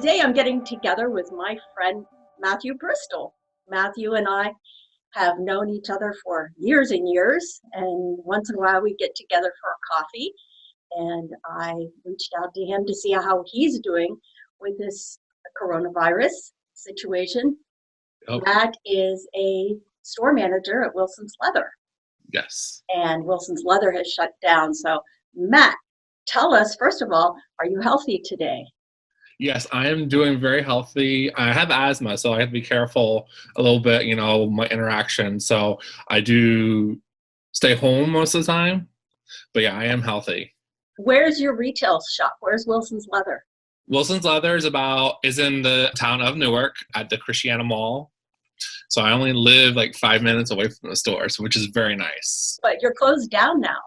today I'm getting together with my friend Matthew Bristol. Matthew and I have known each other for years and years, and once in a while we get together for a coffee. And I reached out to him to see how he's doing with this coronavirus situation. Oh, Matt is a store manager at Wilson's Leather, yes. and Wilson's Leather has shut down. So, Matt, tell us, first of all, are you healthy today? Yes, I am doing very healthy. I have asthma, so I have to be careful a little bit, my interaction. So I do stay home most of the time. But yeah, I am healthy. Where's your retail shop? Where's Wilson's Leather? Wilson's Leather is in the town of Newark at the Christiana Mall. So I only live like 5 minutes away from the store, which is very nice. But you're closed down now.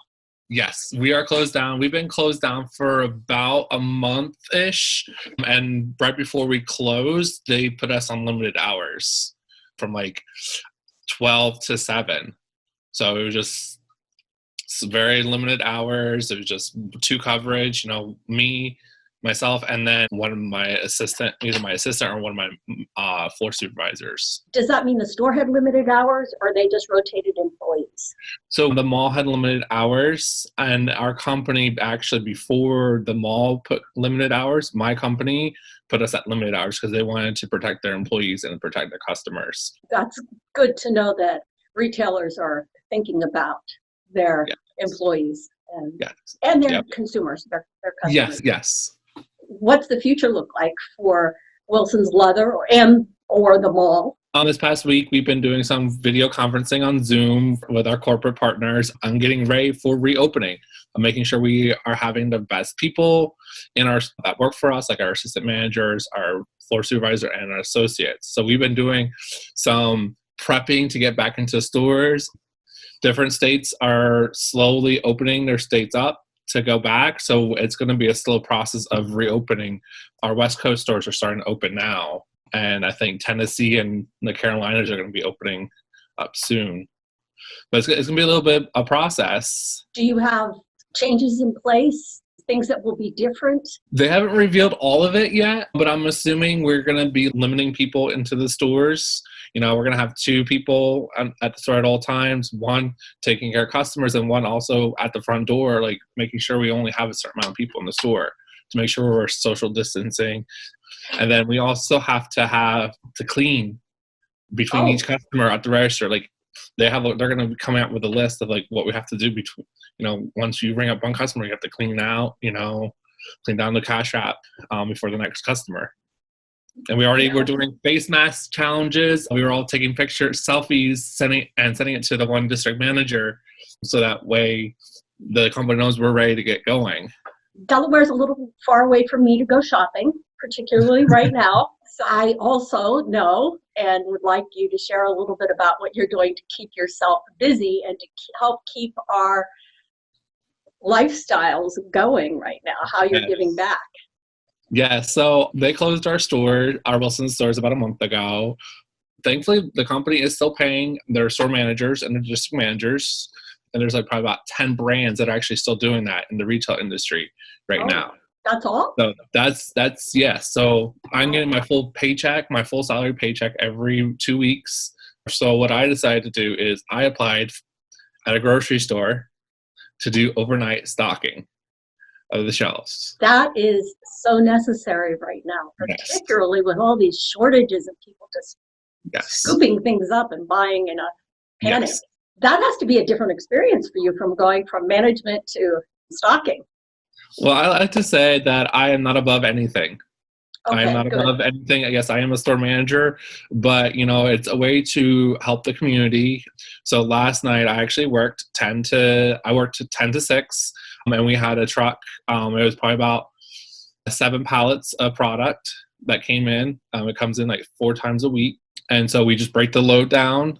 Yes, we are closed down. We've been closed down for about a month-ish. And right before we closed, they put us on limited hours from like 12 to 7. So it was just very limited hours. It was just 2 coverage, me, myself, and then one of my assistant, either my assistant or one of my floor supervisors. Does that mean the store had limited hours, or they just rotated employees? So the mall had limited hours, and our company actually, before the mall put limited hours, my company put us at limited hours because they wanted to protect their employees and protect their customers. That's good to know that retailers are thinking about their employees and Yes. and their Yep. consumers, their customers. Yes. What's the future look like for Wilson's Leather or the mall? This past week, we've been doing some video conferencing on Zoom with our corporate partners. I'm getting ready for reopening. I'm making sure we are having the best people that work for us, like our assistant managers, our floor supervisor, and our associates. So we've been doing some prepping to get back into stores. Different states are slowly opening their states up to go back. So it's going to be a slow process of reopening. Our West Coast stores are starting to open now. And I think Tennessee and the Carolinas are going to be opening up soon. But it's going to be a little bit of a process. Do you have changes in place? Things that will be different? They haven't revealed all of it yet, but I'm assuming we're going to be limiting people into the stores. We're going to have 2 people at the store at all times, one taking care of customers and one also at the front door, like making sure we only have a certain amount of people in the store to make sure we're social distancing. And then we also have to clean between each customer at the register. Like they're going to be coming out with a list of like what we have to do between, once you ring up one customer, you have to clean out, clean down the cash app before the next customer. And we already were doing face mask challenges. We were all taking pictures, selfies, sending it to the one district manager. So that way the company knows we're ready to get going. Delaware's a little far away from me to go shopping, particularly right now. So I also know and would like you to share a little bit about what you're doing to keep yourself busy and to help keep our lifestyles going right now, how you're giving back. Yeah, so they closed our Wilson stores about a month ago. Thankfully, the company is still paying their store managers and their district managers. And there's like probably about 10 brands that are actually still doing that in the retail industry right now. That's all? So that's yes. So I'm getting my full salary paycheck every 2 weeks. So what I decided to do is I applied at a grocery store to do overnight stocking of the shelves. That is so necessary right now, particularly with all these shortages of people just scooping things up and buying in a panic. Yes. That has to be a different experience for you from going from management to stocking. Well, I like to say that I am not above anything. I am not above anything. Yes, I am a store manager, but it's a way to help the community. So last night I actually worked 10 to 6, and we had a truck. It was probably about 7 pallets of product that came in. It comes in like 4 times a week, and so we just break the load down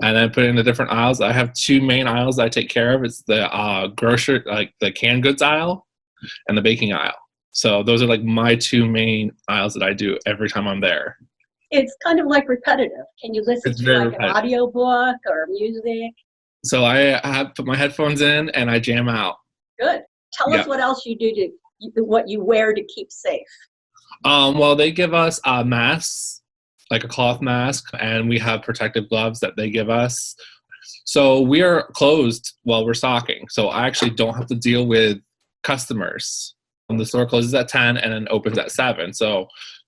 and then put it in the different aisles. I have 2 main aisles that I take care of. It's the grocery, like the canned goods aisle, and the baking aisle. So those are like my 2 main aisles that I do every time I'm there. It's kind of like repetitive. Can you listen to like an audiobook or music? So I have put my headphones in and I jam out. Good. Tell us what else you do what you wear to keep safe. Well, they give us masks, like a cloth mask, and we have protective gloves that they give us. So we are closed while we're stocking. So I actually don't have to deal with customers. The store closes at 10 and then opens at 7. So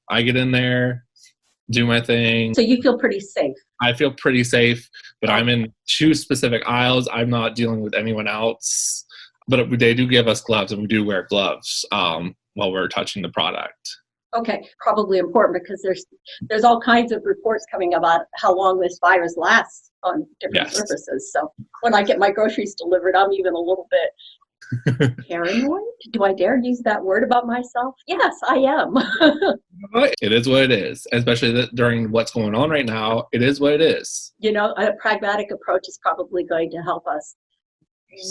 I get in there, do my thing. So you feel pretty safe. I feel pretty safe, but Oh. I'm in 2 specific aisles. I'm not dealing with anyone else. But they do give us gloves, and we do wear gloves while we're touching the product. Okay, probably important because there's all kinds of reports coming about how long this virus lasts on different Yes. surfaces. So when I get my groceries delivered, I'm even a little bit paranoid. Do I dare use that word about myself? Yes, I am. It is what it is, especially during what's going on right now. It is what it is. You know, a pragmatic approach is probably going to help us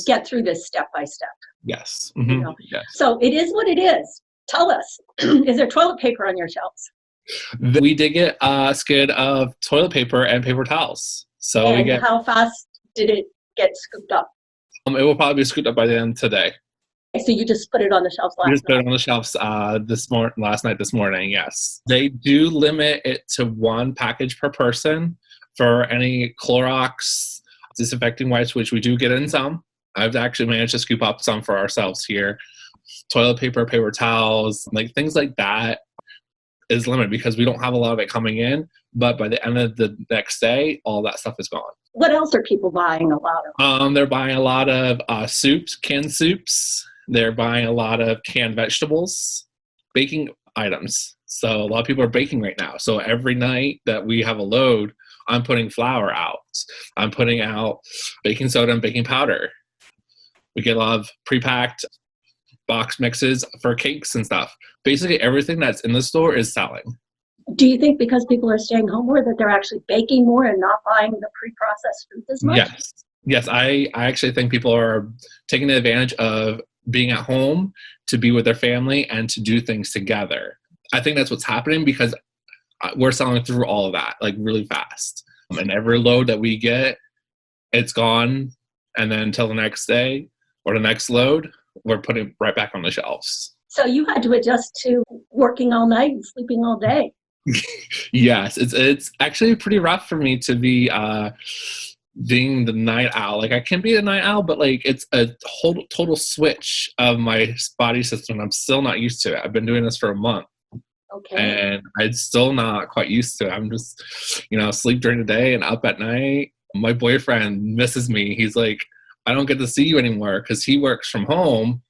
get through this step by step. Yes. You know? Yes. So it is what it is. Tell us, is there toilet paper on your shelves? We did get a skid of toilet paper and paper towels. So And how fast did it get scooped up? it will probably be scooped up by the end today. So you just put it on the shelves last night? Just put it on the shelves last night, this morning, yes. They do limit it to 1 package per person for any Clorox disinfecting wipes, which we do get in some. I've actually managed to scoop up some for ourselves here. Toilet paper, paper towels, like things like that is limited because we don't have a lot of it coming in. But by the end of the next day, all that stuff is gone. What else are people buying a lot of? They're buying a lot of soups, canned soups. They're buying a lot of canned vegetables, baking items. So a lot of people are baking right now. So every night that we have a load, I'm putting flour out. I'm putting out baking soda and baking powder. We get a lot of pre-packed box mixes for cakes and stuff. Basically everything that's in the store is selling. Do you think because people are staying home more that they're actually baking more and not buying the pre-processed foods as much? Yes. I actually think people are taking advantage of being at home to be with their family and to do things together. I think that's what's happening because we're selling through all of that like really fast. And every load that we get, it's gone. And then until the next day or the next load, we're putting it right back on the shelves. So you had to adjust to working all night and sleeping all day. Yes, it's actually pretty rough for me to be being the night owl. Like I can be a night owl, but like it's a total switch of my body system. I'm still not used to it. I've been doing this for a month. Okay. And I'm still not quite used to it. I'm just, sleep during the day and up at night. My boyfriend misses me. He's like, I don't get to see you anymore because he works from home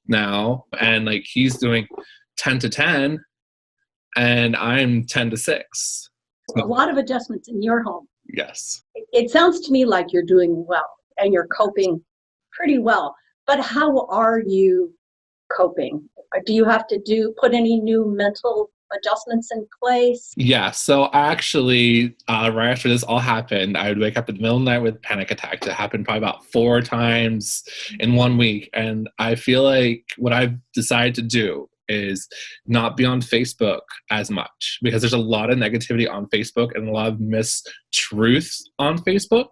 now. And like he's doing 10 to 10 and I'm 10 to 6. So a lot of adjustments in your home. Yes. It sounds to me like you're doing well and you're coping pretty well. But how are you coping? Do you have to put any new mental adjustments in place? Yeah, so actually, right after this all happened, I would wake up in the middle of the night with panic attacks. It happened probably about 4 times in 1 week. And I feel like what I've decided to do is not be on Facebook as much because there's a lot of negativity on Facebook and a lot of mistruths on Facebook.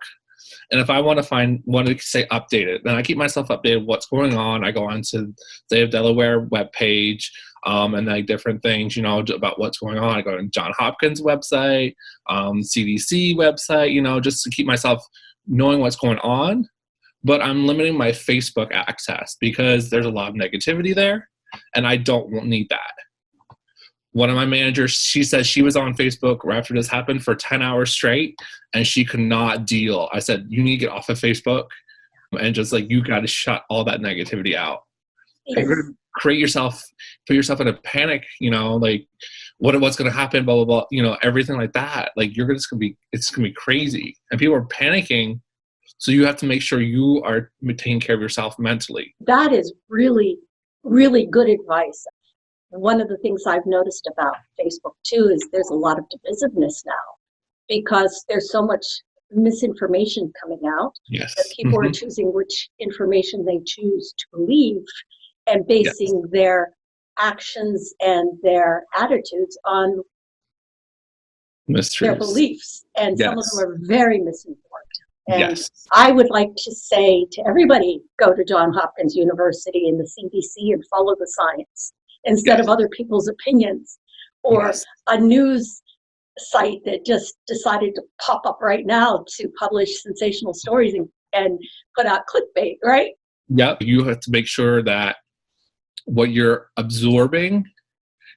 And if I want to say updated, then I keep myself updated what's going on. I go on to State of Delaware webpage and like different things, about what's going on. I go to John Hopkins website, CDC website, just to keep myself knowing what's going on. But I'm limiting my Facebook access because there's a lot of negativity there, and I don't need that. One of my managers, she said she was on Facebook right after this happened for 10 hours straight, and she could not deal. I said, you need to get off of Facebook, and just like, you got to shut all that negativity out. Yes. Put yourself in a panic, like what's going to happen, blah, blah, blah, everything like that. Like it's going to be crazy. And people are panicking. So you have to make sure you are taking care of yourself mentally. That is really, really good advice. One of the things I've noticed about Facebook too is there's a lot of divisiveness now because there's so much misinformation coming out. Yes. That people are choosing which information they choose to believe and basing their actions and their attitudes on their beliefs. And some of them are very misinformed. And I would like to say to everybody, go to Johns Hopkins University and the CDC and follow the science. instead of other people's opinions, or Yes. a news site that just decided to pop up right now to publish sensational stories and put out clickbait, right? Yep. You have to make sure that what you're absorbing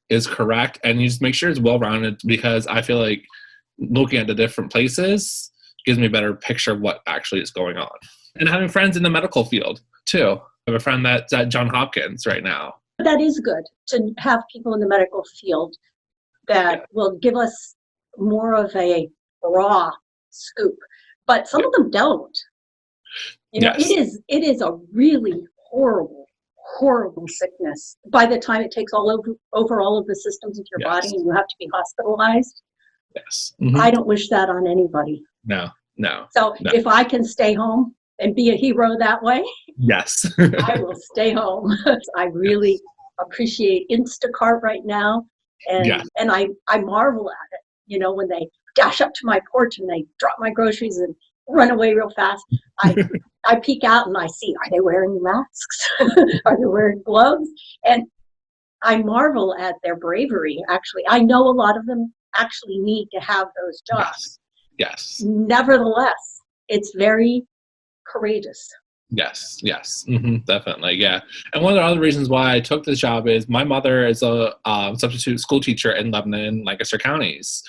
is correct, and you just make sure it's well rounded, because I feel like looking at the different places gives me a better picture of what actually is going on. And having friends in the medical field too. I have a friend that's at John Hopkins right now. That is good to have people in the medical field that will give us more of a raw scoop, but some of them don't. Yes. It is a really horrible sickness. By the time it takes over all of the systems of your body Yes. and you have to be hospitalized, Yes. I don't wish that on anybody. No. So if I can stay home and be a hero that way, Yes. I will stay home. I really appreciate Instacart right now, Yes. and I marvel at it. When they dash up to my porch and they drop my groceries and run away real fast. I peek out and I see, are they wearing masks? Are they wearing gloves? And I marvel at their bravery. Actually, I know a lot of them actually need to have those jobs. Yes. Nevertheless, it's very courageous. Yes. Definitely. Yeah. And one of the other reasons why I took this job is my mother is a substitute school teacher in Lebanon, Lancaster counties.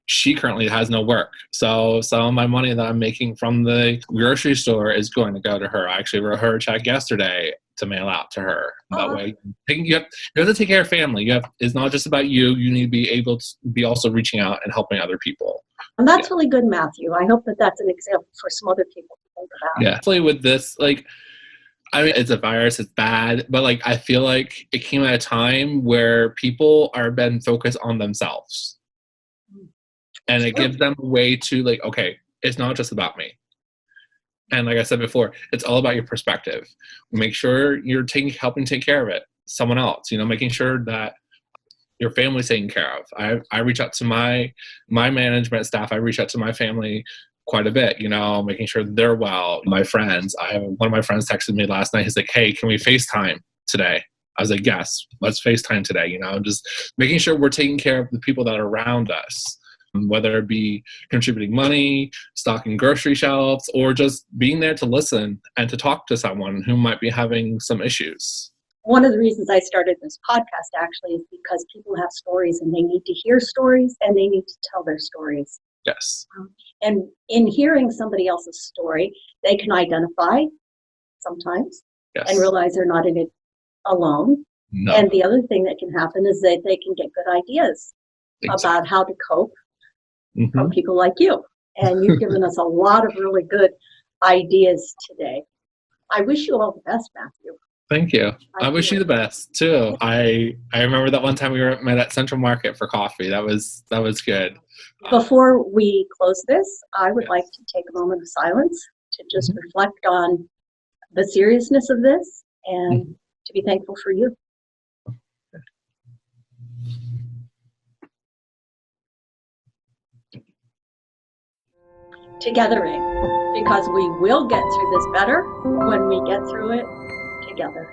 She currently has no work. So some of my money that I'm making from the grocery store is going to go to her. I actually wrote her a check yesterday to mail out to her. That way, you have to take care of family. It's not just about you. You need to be able to be also reaching out and helping other people. And that's really good, Matthew. I hope that that's an example for some other people to think about. Yeah. Especially with this, I mean, it's a virus, it's bad, but I feel like it came at a time where people are been focused on themselves. And it gives them a way to okay, it's not just about me. And like I said before, it's all about your perspective. Make sure you're helping take care of it. Someone else, making sure that your family's taken care of. I reach out to my management staff. I reach out to my family quite a bit, making sure they're well. My friends, I have one of my friends texted me last night. He's like, hey, can we FaceTime today? I was like, yes, let's FaceTime today. Just making sure we're taking care of the people that are around us, whether it be contributing money, stocking grocery shelves, or just being there to listen and to talk to someone who might be having some issues. One of the reasons I started this podcast actually is because people have stories and they need to hear stories and they need to tell their stories. Yes. And in hearing somebody else's story, they can identify sometimes and realize they're not in it alone. No. And the other thing that can happen is that they can get good ideas about how to cope from people like you. And you've given us a lot of really good ideas today. I wish you all the best, Matthew. Thank you. I wish you the best too. I remember that one time we met at Central Market for coffee. That was good. Before we close this, I would like to take a moment of silence to just reflect on the seriousness of this and to be thankful for you. Togethering, because we will get through this better when we get through it together.